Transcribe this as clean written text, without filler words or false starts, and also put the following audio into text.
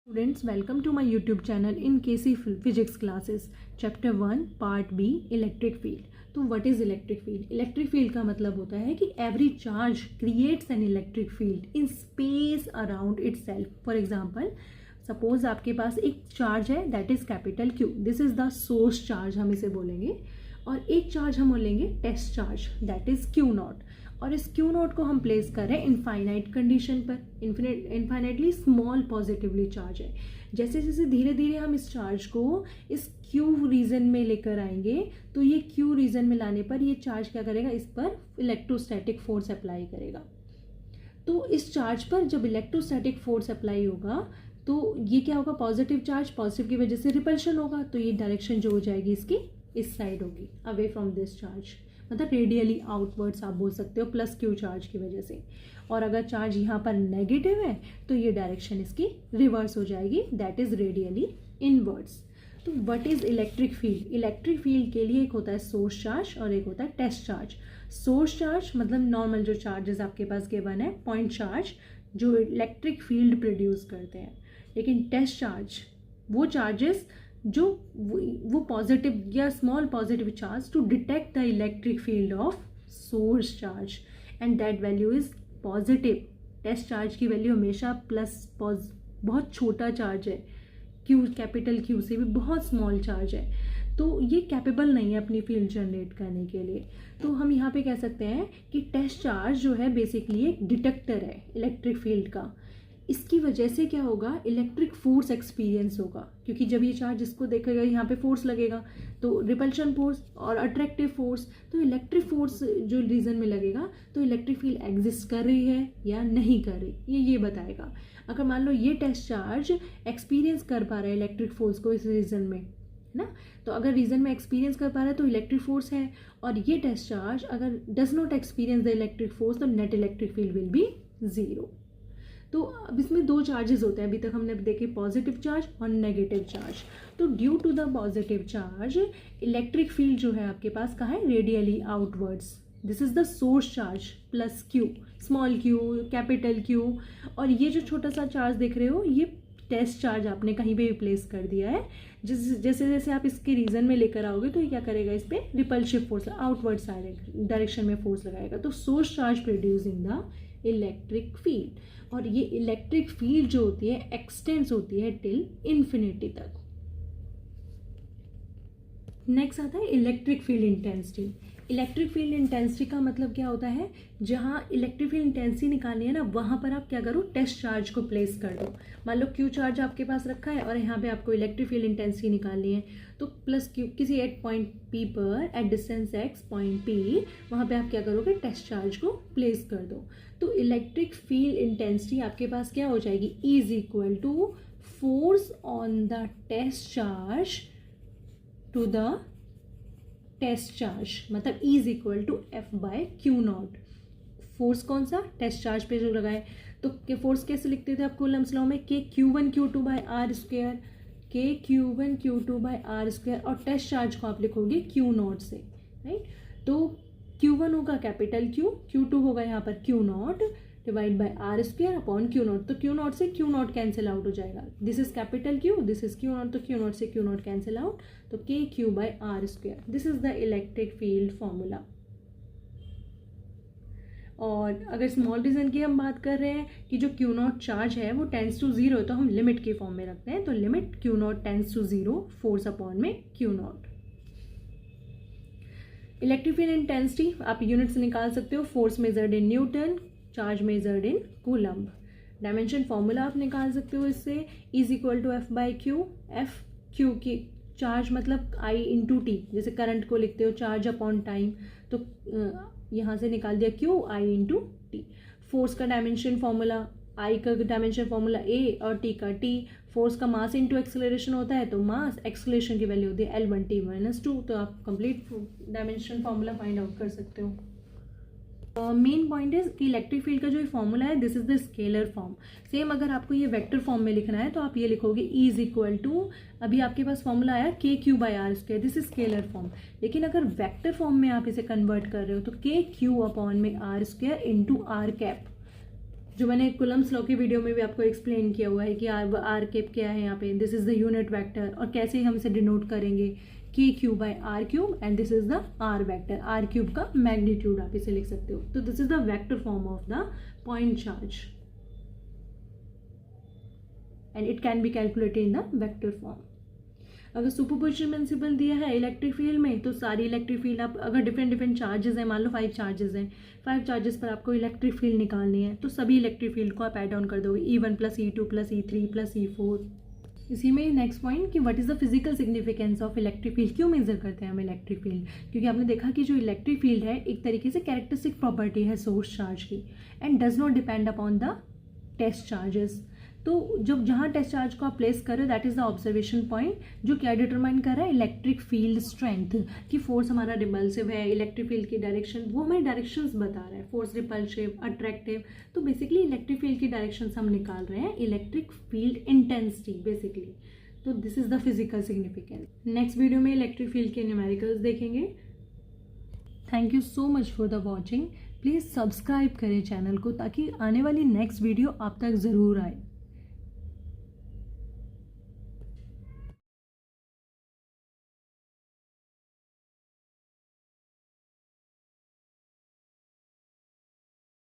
Students, welcome to my YouTube channel in KC Physics classes. Chapter 1 Part B Electric Field. तो what is electric field? Electric field का मतलब होता है कि every charge creates an electric field in space around itself. For example, suppose आपके पास एक charge है that is capital Q. This is the source charge हम इसे बोलेंगे. और एक चार्ज हम बोलेंगे test charge that is Q naught. और इस Q नॉट को हम प्लेस करें इनफाइनाइट कंडीशन पर. इनफाइनाइटली स्मॉल पॉजिटिवली चार्ज है. जैसे जैसे धीरे धीरे हम इस चार्ज को इस Q रीजन में लेकर आएंगे तो ये Q रीजन में लाने पर ये चार्ज क्या करेगा, इस पर इलेक्ट्रोस्टैटिक फोर्स अप्लाई करेगा. तो इस चार्ज पर जब इलेक्ट्रोस्टैटिक फोर्स अप्लाई होगा तो ये क्या होगा, पॉजिटिव चार्ज, पॉजिटिव की वजह से रिपल्शन होगा. तो ये डायरेक्शन जो हो जाएगी इसकी इस साइड होगी, अवे फ्रॉम दिस चार्ज, मतलब रेडियली आउटवर्ड्स आप बोल सकते हो प्लस Q चार्ज की वजह से. और अगर चार्ज यहाँ पर नेगेटिव है तो ये डायरेक्शन इसकी रिवर्स हो जाएगी, दैट इज रेडियली इनवर्ड्स. तो what is electric field? Electric field के लिए एक होता है सोर्स चार्ज और एक होता है टेस्ट चार्ज. सोर्स चार्ज मतलब नॉर्मल जो चार्जेस आपके पास गिवन है, पॉइंट चार्ज जो इलेक्ट्रिक फील्ड प्रोड्यूस करते हैं. लेकिन टेस्ट चार्ज वो चार्जेस जो वो पॉजिटिव या small positive charge to detect the electric field of source charge and that value is positive. Test charge की वैल्यू हमेशा प्लस बहुत छोटा चार्ज है, Q कैपिटल Q से भी बहुत स्मॉल चार्ज है, तो ये कैपेबल नहीं है अपनी फील्ड जनरेट करने के लिए. तो हम यहाँ पे कह सकते हैं कि टेस्ट चार्ज जो है बेसिकली एक डिटेक्टर है इलेक्ट्रिक फील्ड का. इसकी वजह से क्या होगा, इलेक्ट्रिक फोर्स एक्सपीरियंस होगा, क्योंकि जब ये चार्ज इसको देखेगा यहाँ पे फोर्स लगेगा तो रिपल्शन फोर्स और अट्रैक्टिव फोर्स, तो इलेक्ट्रिक फोर्स जो रीजन में लगेगा तो इलेक्ट्रिक फील्ड एग्जिस्ट कर रही है या नहीं कर रही ये बताएगा. अगर मान लो ये टेस्ट चार्ज एक्सपीरियंस कर पा रहा है इलेक्ट्रिक फोर्स को इस रीजन में, है ना, तो अगर रीजन में एक्सपीरियंस कर पा रहा है तो इलेक्ट्रिक फोर्स है. और ये टेस्ट चार्ज अगर does not experience the electric force तो net electric field will be zero. तो अब इसमें दो चार्जेस होते हैं, अभी तक हमने देखे पॉजिटिव चार्ज और नेगेटिव चार्ज. तो due to the positive charge electric field जो है आपके पास कहाँ है, radially outwards. This is the source charge plus Q, small Q capital Q. और ये जो छोटा सा चार्ज देख रहे हो ये टेस्ट चार्ज आपने कहीं पे प्लेस कर दिया है. जैसे जैसे आप इसके रीजन में लेकर आओगे तो ये क्या करेगा, इस पर रिपल्सिव फोर्स आउटवर्ड डायरेक्शन में फोर्स लगाएगा. तो source charge producing the electric field. और ये इलेक्ट्रिक फील्ड जो होती है एक्सटेंड्स होती है टिल इन्फिनिटी तक. नेक्स्ट आता है electric field intensity. Electric field intensity का मतलब क्या होता है, जहाँ इलेक्ट्रिक फील्ड इंटेंसिटी निकालनी है ना वहाँ पर आप क्या करो, टेस्ट चार्ज को प्लेस कर दो. मान लो Q चार्ज आपके पास रखा है और यहाँ पे आपको इलेक्ट्रिक फील्ड इंटेंसिटी निकालनी है, तो प्लस Q किसी एट पॉइंट P पर at distance x point P वहाँ पे आप क्या करोगे, टेस्ट चार्ज को प्लेस कर दो. तो इलेक्ट्रिक फील्ड इंटेंसिटी आपके पास क्या हो जाएगी, is equal to force on the test charge to the test charge, मतलब is equal to F by Q not. Force कौन सा, टेस्ट चार्ज पे जो लगाए. तो फोर्स कैसे लिखते थे आप कूलम्स लॉ में, K Q1 Q2 by r square, K Q1 Q2 by r square. और टेस्ट चार्ज को आप लिखोगे Q नॉट से, राइट. तो Q1 होगा कैपिटल Q, Q2 होगा यहाँ पर Q naught divide by r square upon Q naught. तो Q नॉट से Q नॉट कैंसिल आउट हो जाएगा. This is capital Q, this is Q naught, तो Q नॉट से Q नॉट कैंसिल आउट, तो K Q by r square. This is the electric field formula. और अगर small reason की हम बात कर रहे हैं कि जो Q नॉट चार्ज है वो टेंस टू जीरो है, तो हम लिमिट के फॉर्म में रखते हैं. तो limit Q naught tends to zero, force upon में Q naught. Electric field intensity आप यूनिट्स निकाल सकते हो, force measured in newton, charge measured in coulomb. Dimension formula आप निकाल सकते हो इससे, is equal to F by Q. F Q की चार्ज मतलब I इंटू टी, जैसे करंट को लिखते हो चार्ज अपॉन टाइम, तो यहाँ से निकाल दिया Q I into T. Force का डायमेंशन फॉर्मूला, I का डायमेंशन फॉर्मूला A और T का T. फोर्स का मास इंटू एक्सेलरेशन होता है, तो मास एक्सेलरेशन की वैल्यू होती है L1T-2. तो आप complete dimension formula find out कर सकते हो. मेन पॉइंट इज कि इलेक्ट्रिक फील्ड का जो फॉर्मूला है this is the scalar form. Same अगर आपको ये वेक्टर फॉर्म में लिखना है तो आप ये लिखोगे इज इक्वल टू, अभी आपके पास फॉर्मूला आया K Q by r square, this is scalar form. लेकिन अगर वेक्टर फॉर्म में आप इसे कन्वर्ट कर रहे हो तो K Q अपॉन में r square into r cap. जो मैंने कुलम्स लॉ की वीडियो में भी आपको एक्सप्लेन किया हुआ है कि आर कैप क्या है यहाँ पे, this is the unit vector, और कैसे हम इसे डिनोट करेंगे k cube by r cube, and this is the r vector, r cube का मैग्नीट्यूड आप इसे लिख सकते हो। तो this is the vector form of the point charge and it can be calculated in the vector form. अगर superposition principle दिया है इलेक्ट्रिक फील्ड में, तो सारी इलेक्ट्रिक फील्ड आप अगर डिफरेंट चार्जेस हैं, मान लो 5 चार्जेस हैं, 5 चार्जेस पर आपको इलेक्ट्रिक फील्ड निकालनी है, तो सभी इलेक्ट्रिक फील्ड को आप ऐड ऑन कर दोगे, E1 plus E2 plus E3 plus E4। इसी में नेक्स्ट पॉइंट कि what is the physical significance of electric field. क्यों मेजर करते हैं हम इलेक्ट्रिक फील्ड? क्योंकि आपने देखा कि जो इलेक्ट्रिक फील्ड है एक तरीके से कैरेक्टरिस्टिक प्रॉपर्टी है सोर्स चार्ज की, and does not depend upon the test charges. तो जब जहाँ टेस्ट चार्ज को आप प्लेस करो, that is the observation point, जो क्या डिटरमाइन कर रहा है, इलेक्ट्रिक फील्ड स्ट्रेंथ, कि फोर्स हमारा रिपल्सिव है, इलेक्ट्रिक फील्ड की डायरेक्शन, वो हमें डायरेक्शंस बता रहा है, फोर्स रिपल्सिव, अट्रैक्टिव। तो बेसिकली इलेक्ट्रिक फील्ड की डायरेक्शंस हम निकाल रहे हैं, इलेक्ट्रिक फील्ड इंटेंसिटी बेसिकली। तो this is the physical significance. Next video में इलेक्ट्रिक फील्ड के न्यूमेरिकल्स देखेंगे। Thank you so much for the watching. Please subscribe करें चैनल को, ताकि आने वाली नेक्स्ट वीडियो आप तक ज़रूर आए।